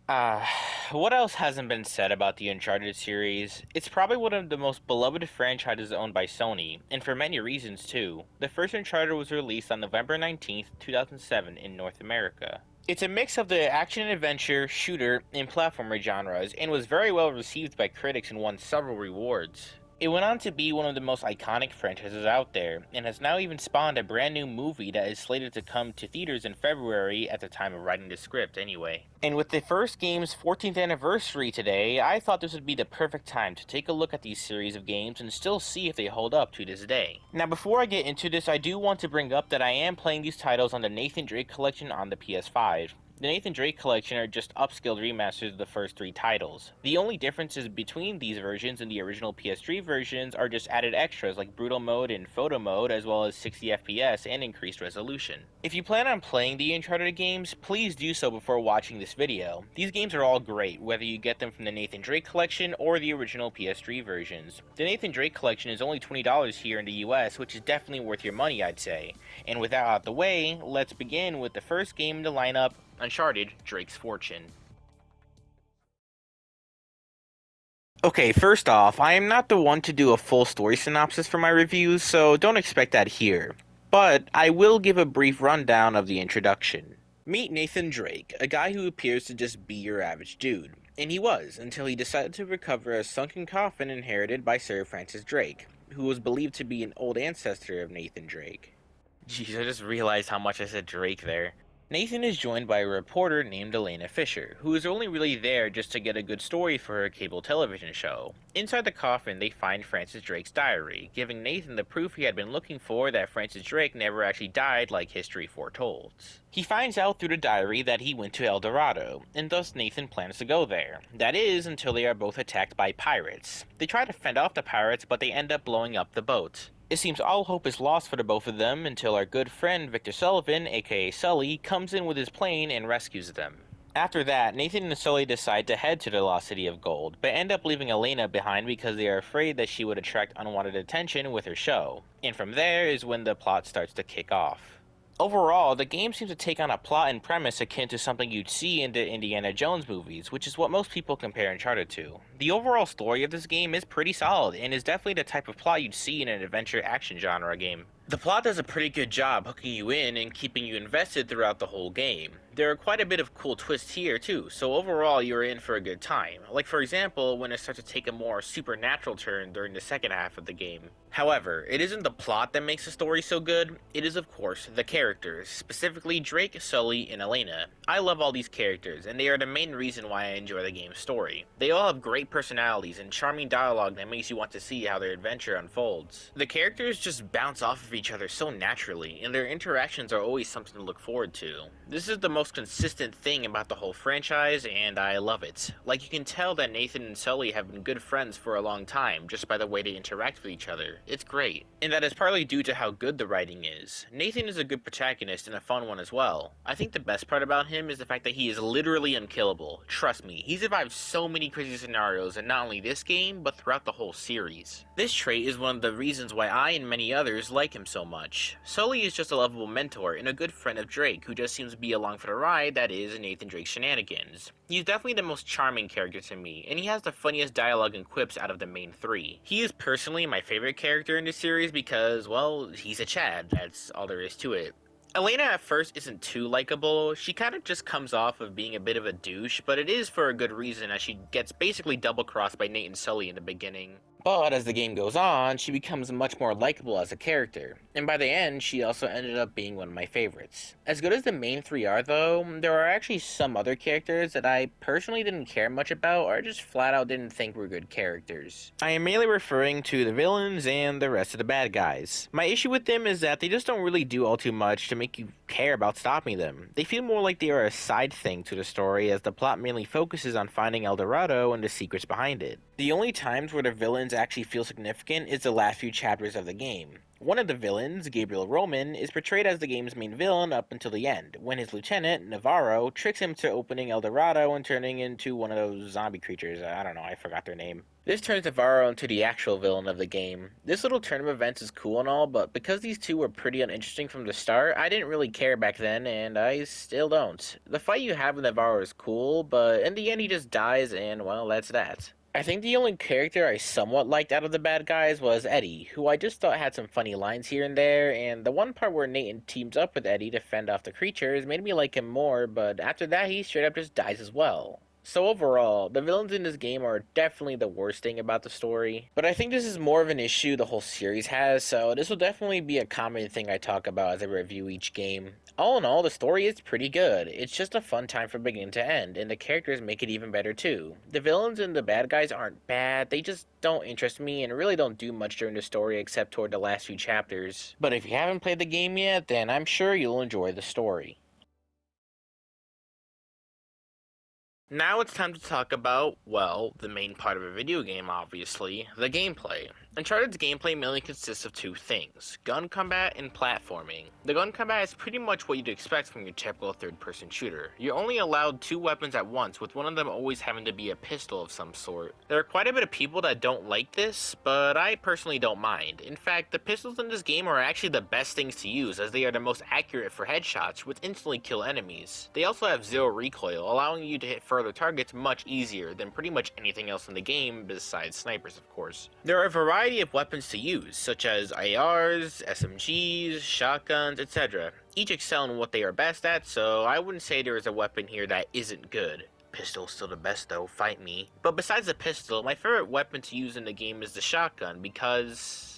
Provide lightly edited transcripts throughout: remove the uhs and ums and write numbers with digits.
Uh, what else hasn't been said about the Uncharted series? It's probably one of the most beloved franchises owned by Sony, and for many reasons too. The first Uncharted was released on November 19th, 2007 in North America. It's a mix of the action and adventure, shooter, and platformer genres, and was very well received by critics and won several rewards. It went on to be one of the most iconic franchises out there, and has now even spawned a brand new movie that is slated to come to theaters in February at the time of writing the script, anyway. And with the first game's 14th anniversary today, I thought this would be the perfect time to take a look at these series of games and still see if they hold up to this day. Now, before I get into this, I do want to bring up that I am playing these titles on the Nathan Drake Collection on the PS5. The Nathan Drake Collection are just upscaled remasters of the first three titles. The only differences between these versions and the original PS3 versions are just added extras like brutal mode and photo mode, as well as 60 FPS and increased resolution. If you plan on playing the Uncharted games, please do so before watching this video. These games are all great, whether you get them from the Nathan Drake Collection or the original PS3 versions. The Nathan Drake Collection is only $20 here in the US, which is definitely worth your money, I'd say. And with that out the way, let's begin with the first game in the lineup, Uncharted: Drake's Fortune. Okay, first off, I am not the one to do a full story synopsis for my reviews, so don't expect that here. But I will give a brief rundown of the introduction. Meet Nathan Drake, a guy who appears to just be your average dude. And he was, until he decided to recover a sunken coffin inherited by Sir Francis Drake, who was believed to be an old ancestor of Nathan Drake. Jeez, I just realized how much I said Drake there. Nathan is joined by a reporter named Elena Fisher, who is only really there just to get a good story for her cable television show. Inside the coffin, they find Francis Drake's diary, giving Nathan the proof he had been looking for that Francis Drake never actually died like history foretold. He finds out through the diary that he went to El Dorado, and thus Nathan plans to go there. That is, until they are both attacked by pirates. They try to fend off the pirates, but they end up blowing up the boat. It seems all hope is lost for the both of them until our good friend Victor Sullivan, aka Sully, comes in with his plane and rescues them. After that, Nathan and Sully decide to head to the lost city of gold, but end up leaving Elena behind because they are afraid that she would attract unwanted attention with her show. And from there is when the plot starts to kick off. Overall, the game seems to take on a plot and premise akin to something you'd see in the Indiana Jones movies, which is what most people compare Uncharted to. The overall story of this game is pretty solid, and is definitely the type of plot you'd see in an adventure action genre game. The plot does a pretty good job hooking you in and keeping you invested throughout the whole game. There are quite a bit of cool twists here too, so overall you're in for a good time. Like for example, when it starts to take a more supernatural turn during the second half of the game. However, it isn't the plot that makes the story so good, it is of course the characters, specifically Drake, Sully, and Elena. I love all these characters, and they are the main reason why I enjoy the game's story. They all have great personalities and charming dialogue that makes you want to see how their adventure unfolds. The characters just bounce off of each other so naturally, and their interactions are always something to look forward to. This is the most consistent thing about the whole franchise, and I love it. Like, you can tell that Nathan and Sully have been good friends for a long time, just by the way they interact with each other. It's great. And that is partly due to how good the writing is. Nathan is a good protagonist and a fun one as well. I think the best part about him is the fact that he is literally unkillable. Trust me, he survived so many crazy scenarios in not only this game, but throughout the whole series. This trait is one of the reasons why I and many others like him so much. Sully is just a lovable mentor and a good friend of Drake who just seems to be along for the ride that is Nathan Drake's shenanigans. He's definitely the most charming character to me, and he has the funniest dialogue and quips out of the main three. He is personally my favorite character in the series because, well, he's a Chad, that's all there is to it. Elena at first isn't too likable. She kind of just comes off of being a bit of a douche, but it is for a good reason as she gets basically double-crossed by Nate and Sully in the beginning. But as the game goes on, she becomes much more likable as a character, and by the end, she also ended up being one of my favorites. As good as the main three are though, there are actually some other characters that I personally didn't care much about or just flat out didn't think were good characters. I am mainly referring to the villains and the rest of the bad guys. My issue with them is that they just don't really do all too much to make you care about stopping them. They feel more like they are a side thing to the story as the plot mainly focuses on finding El Dorado and the secrets behind it. The only times where the villains actually feel significant is the last few chapters of the game. One of the villains, Gabriel Roman, is portrayed as the game's main villain up until the end, when his lieutenant, Navarro, tricks him to opening El Dorado and turning into one of those zombie creatures. I don't know, I forgot their name. This turns Navarro into the actual villain of the game. This little turn of events is cool and all, but because these two were pretty uninteresting from the start, I didn't really care back then, and I still don't. The fight you have with Navarro is cool, but in the end he just dies, and well, that's that. I think the only character I somewhat liked out of the bad guys was Eddie, who I just thought had some funny lines here and there, and the one part where Nathan teams up with Eddie to fend off the creatures made me like him more, but after that he straight up just dies as well. So overall, the villains in this game are definitely the worst thing about the story, but I think this is more of an issue the whole series has, so this will definitely be a common thing I talk about as I review each game. All in all, the story is pretty good. It's just a fun time from beginning to end, and the characters make it even better too. The villains and the bad guys aren't bad, they just don't interest me and really don't do much during the story except toward the last few chapters. But if you haven't played the game yet, then I'm sure you'll enjoy the story. Now it's time to talk about, well, the main part of a video game, obviously, the gameplay. Uncharted's gameplay mainly consists of two things, gun combat and platforming. The gun combat is pretty much what you'd expect from your typical third-person shooter. You're only allowed two weapons at once, with one of them always having to be a pistol of some sort. There are quite a bit of people that don't like this, but I personally don't mind. In fact, the pistols in this game are actually the best things to use, as they are the most accurate for headshots, which instantly kill enemies. They also have zero recoil, allowing you to hit further targets much easier than pretty much anything else in the game, besides snipers of course. There are a variety of weapons to use, such as ARs, SMGs, shotguns, etc. Each excel in what they are best at, so I wouldn't say there is a weapon here that isn't good. Pistol's still the best though, fight me. But besides the pistol, my favorite weapon to use in the game is the shotgun because...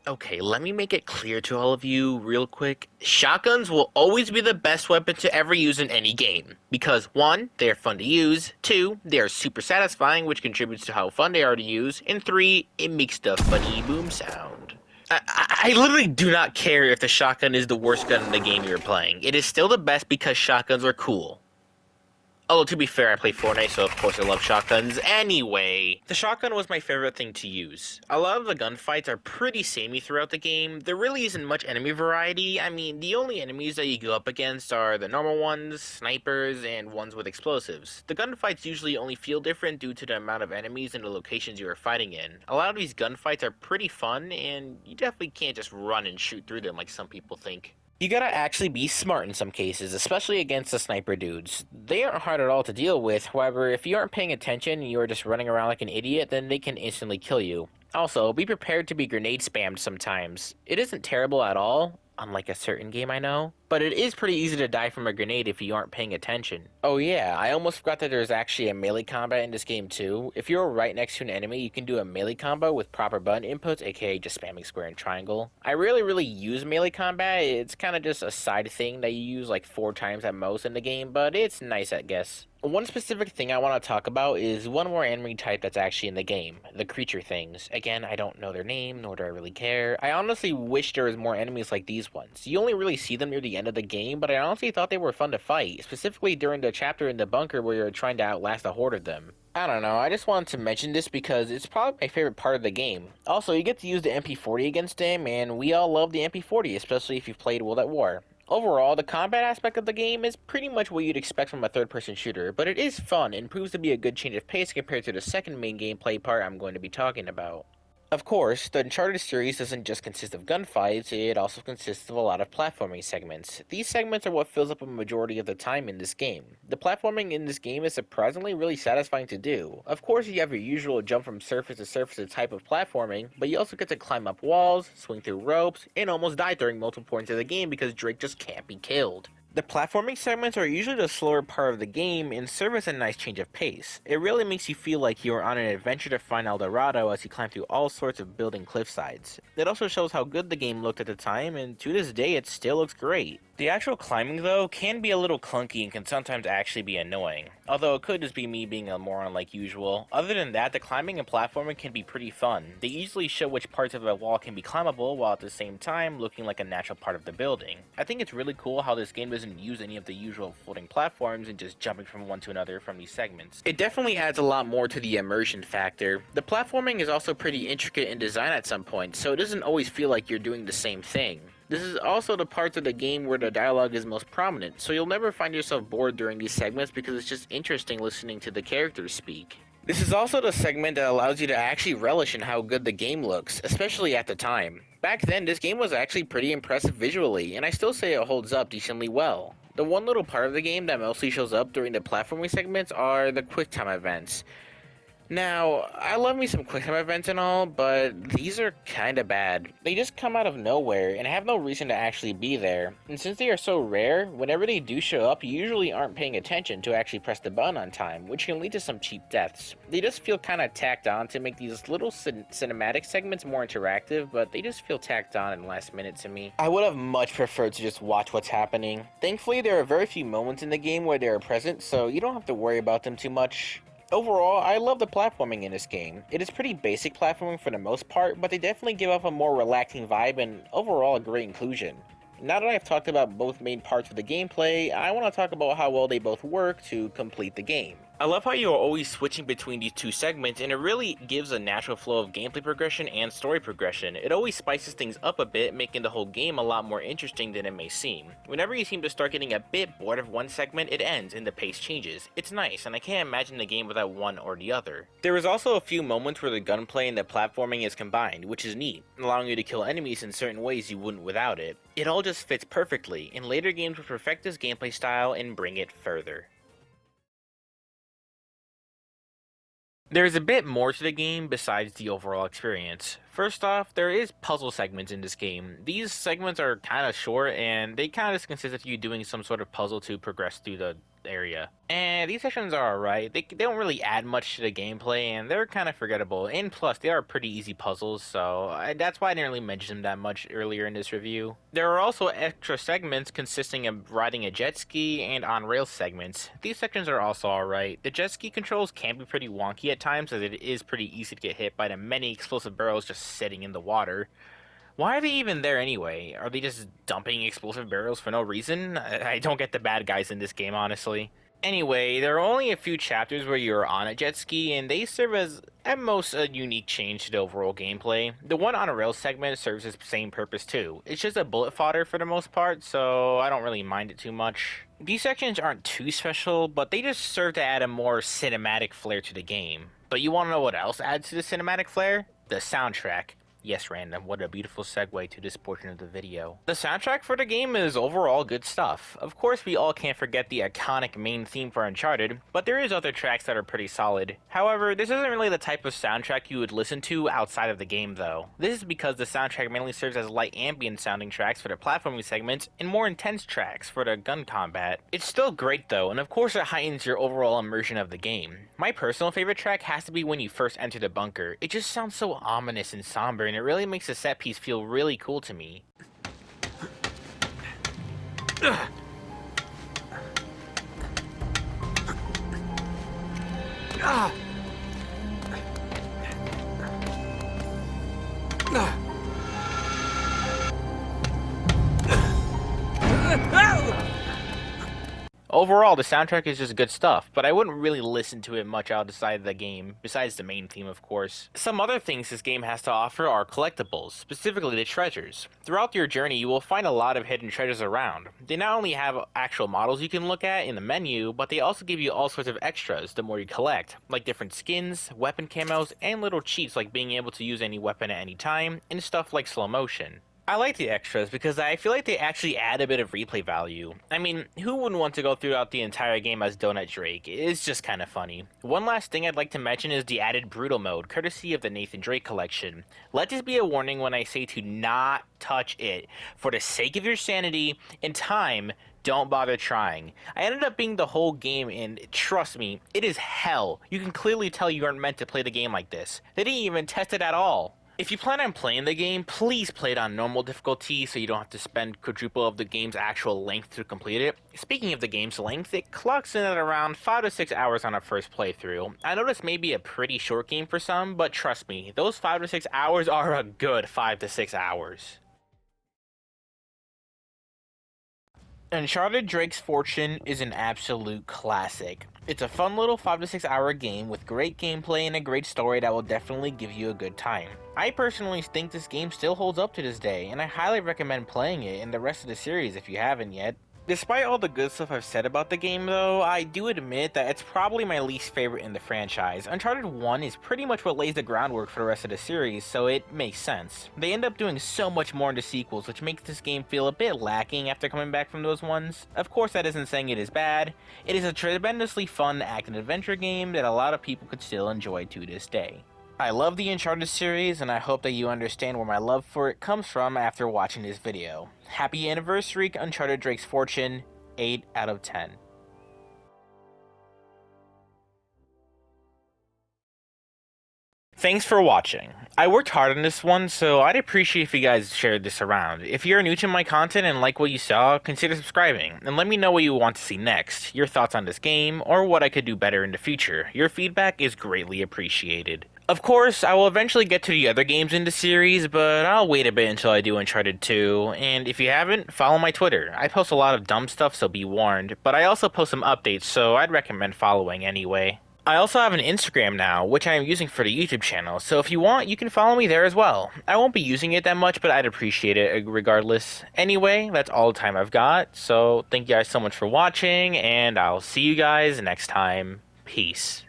Okay, let me make it clear to all of you real quick. Shotguns will always be the best weapon to ever use in any game. Because 1, they are fun to use, 2, they are super satisfying, which contributes to how fun they are to use, and 3, it makes the funny boom sound. I literally do not care if the shotgun is the worst gun in the game you're playing. It is still the best because shotguns are cool. Although, to be fair, I play Fortnite, so of course I love shotguns. Anyway, the shotgun was my favorite thing to use. A lot of the gunfights are pretty samey throughout the game. There really isn't much enemy variety. I mean, the only enemies that you go up against are the normal ones, snipers, and ones with explosives. The gunfights usually only feel different due to the amount of enemies and the locations you are fighting in. A lot of these gunfights are pretty fun, and you definitely can't just run and shoot through them like some people think. You gotta actually be smart in some cases, especially against the sniper dudes. They aren't hard at all to deal with, however, if you aren't paying attention and you are just running around like an idiot, then they can instantly kill you. Also, be prepared to be grenade spammed sometimes. It isn't terrible at all, unlike a certain game I know, but it is pretty easy to die from a grenade if you aren't paying attention. Oh yeah, I almost forgot that there's actually a melee combat in this game too. If you're right next to an enemy, you can do a melee combo with proper button inputs, aka just spamming square and triangle. I really use melee combat. It's kind of just a side thing that you use like 4 times at most in the game, but it's nice, I guess. One specific thing I want to talk about is one more enemy type that's actually in the game, the creature things. Again, I don't know their name, nor do I really care. I honestly wish there was more enemies like these ones. You only really see them near the end of the game, but I honestly thought they were fun to fight, specifically during the chapter in the bunker where you're trying to outlast a horde of them. I don't know, I just wanted to mention this because it's probably my favorite part of the game. Also, you get to use the MP40 against them, and we all love the MP40, especially if you've played World at War. Overall, the combat aspect of the game is pretty much what you'd expect from a third-person shooter, but it is fun and proves to be a good change of pace compared to the second main gameplay part I'm going to be talking about. Of course, the Uncharted series doesn't just consist of gunfights, it also consists of a lot of platforming segments. These segments are what fills up a majority of the time in this game. The platforming in this game is surprisingly really satisfying to do. Of course, you have your usual jump from surface to surface type of platforming, but you also get to climb up walls, swing through ropes, and almost die during multiple points of the game because Drake just can't be killed. The platforming segments are usually the slower part of the game and serve as a nice change of pace. It really makes you feel like you are on an adventure to find El Dorado as you climb through all sorts of building cliff sides. It also shows how good the game looked at the time, and to this day it still looks great. The actual climbing, though, can be a little clunky and can sometimes actually be annoying, although it could just be me being a moron like usual. Other than that, the climbing and platforming can be pretty fun. They easily show which parts of a wall can be climbable while at the same time looking like a natural part of the building. I think it's really cool how this game doesn't use any of the usual floating platforms and just jumping from one to another from these segments. It definitely adds a lot more to the immersion factor. The platforming is also pretty intricate in design at some points, so it doesn't always feel like you're doing the same thing. This is also the parts of the game where the dialogue is most prominent, so you'll never find yourself bored during these segments because it's just interesting listening to the characters speak. This is also the segment that allows you to actually relish in how good the game looks, especially at the time. Back then, this game was actually pretty impressive visually, and I still say it holds up decently well. The one little part of the game that mostly shows up during the platforming segments are the QuickTime events. Now, I love me some QuickTime events and all, but these are kinda bad. They just come out of nowhere and have no reason to actually be there. And since they are so rare, whenever they do show up, you usually aren't paying attention to actually press the button on time, which can lead to some cheap deaths. They just feel kinda tacked on to make these little cinematic segments more interactive, but they just feel tacked on in the last minute to me. I would have much preferred to just watch what's happening. Thankfully, there are very few moments in the game where they are present, so you don't have to worry about them too much. Overall, I love the platforming in this game. It is pretty basic platforming for the most part, but they definitely give off a more relaxing vibe and overall a great inclusion. Now that I've talked about both main parts of the gameplay, I want to talk about how well they both work to complete the game. I love how you are always switching between these two segments, and it really gives a natural flow of gameplay progression and story progression. It always spices things up a bit, making the whole game a lot more interesting than it may seem. Whenever you seem to start getting a bit bored of one segment, it ends and the pace changes. It's nice, and I can't imagine the game without one or the other. There is also a few moments where the gunplay and the platforming is combined, which is neat, allowing you to kill enemies in certain ways you wouldn't without it. It all just fits perfectly, and later games will perfect this gameplay style and bring it further. There is a bit more to the game besides the overall experience. First off, there is puzzle segments in this game. These segments are kind of short and they kind of just consist of you doing some sort of puzzle to progress through the area. And these sections are alright. They don't really add much to the gameplay and they're kind of forgettable. And plus, they are pretty easy puzzles, so that's why I didn't really mention them that much earlier in this review. There are also extra segments consisting of riding a jet ski and on-rails segments. These sections are also alright. The jet ski controls can be pretty wonky at times as it is pretty easy to get hit by the many explosive barrels just sitting in the water. Why are they even there anyway? Are they just dumping explosive barrels for no reason? I don't get the bad guys in this game, honestly. Anyway, there are only a few chapters where you're on a jet ski, and they serve as, at most, a unique change to the overall gameplay. The one on a rail segment serves the same purpose too. It's just a bullet fodder for the most part, so I don't really mind it too much. These sections aren't too special, but they just serve to add a more cinematic flair to the game. But you want to know what else adds to the cinematic flair? The soundtrack. Yes, random, what a beautiful segue to this portion of the video. The soundtrack for the game is overall good stuff. Of course, we all can't forget the iconic main theme for Uncharted, but there is other tracks that are pretty solid. However, this isn't really the type of soundtrack you would listen to outside of the game though. This is because the soundtrack mainly serves as light ambient sounding tracks for the platforming segments and more intense tracks for the gun combat. It's still great though, and of course it heightens your overall immersion of the game. My personal favorite track has to be when you first enter the bunker. It just sounds so ominous and somber, and it really makes the set piece feel really cool to me. Overall, the soundtrack is just good stuff, but I wouldn't really listen to it much outside the game, besides the main theme, of course. Some other things this game has to offer are collectibles, specifically the treasures. Throughout your journey, you will find a lot of hidden treasures around. They not only have actual models you can look at in the menu, but they also give you all sorts of extras the more you collect, like different skins, weapon camos, and little cheats like being able to use any weapon at any time, and stuff like slow motion. I like the extras because I feel like they actually add a bit of replay value. I mean, who wouldn't want to go throughout the entire game as Donut Drake? It's just kind of funny. One last thing I'd like to mention is the added Brutal mode, courtesy of the Nathan Drake collection. Let this be a warning when I say to not touch it. For the sake of your sanity and time, don't bother trying. I ended up being the whole game, and trust me, it is hell. You can clearly tell you aren't meant to play the game like this. They didn't even test it at all. If you plan on playing the game, please play it on normal difficulty so you don't have to spend quadruple of the game's actual length to complete it. Speaking of the game's length, it clocks in at around 5 to 6 hours on a first playthrough. I know this may be a pretty short game for some, but trust me, those 5 to 6 hours are a good 5 to 6 hours. Uncharted Drake's Fortune is an absolute classic. It's a fun little 5 to 6 hour game with great gameplay and a great story that will definitely give you a good time. I personally think this game still holds up to this day, and I highly recommend playing it and the rest of the series if you haven't yet. Despite all the good stuff I've said about the game though, I do admit that it's probably my least favorite in the franchise. Uncharted 1 is pretty much what lays the groundwork for the rest of the series, so it makes sense. They end up doing so much more in the sequels, which makes this game feel a bit lacking after coming back from those ones. Of course, that isn't saying it is bad. It is a tremendously fun action-adventure game that a lot of people could still enjoy to this day. I love the Uncharted series, and I hope that you understand where my love for it comes from after watching this video. Happy anniversary, Uncharted Drake's Fortune, 8 out of 10. Thanks for watching. I worked hard on this one, so I'd appreciate if you guys shared this around. If you're new to my content and like what you saw, consider subscribing, and let me know what you want to see next, your thoughts on this game, or what I could do better in the future. Your feedback is greatly appreciated. Of course, I will eventually get to the other games in the series, but I'll wait a bit until I do Uncharted 2, and if you haven't, follow my Twitter. I post a lot of dumb stuff, so be warned, but I also post some updates, so I'd recommend following anyway. I also have an Instagram now, which I am using for the YouTube channel, so if you want, you can follow me there as well. I won't be using it that much, but I'd appreciate it regardless. Anyway, that's all the time I've got, so thank you guys so much for watching, and I'll see you guys next time. Peace.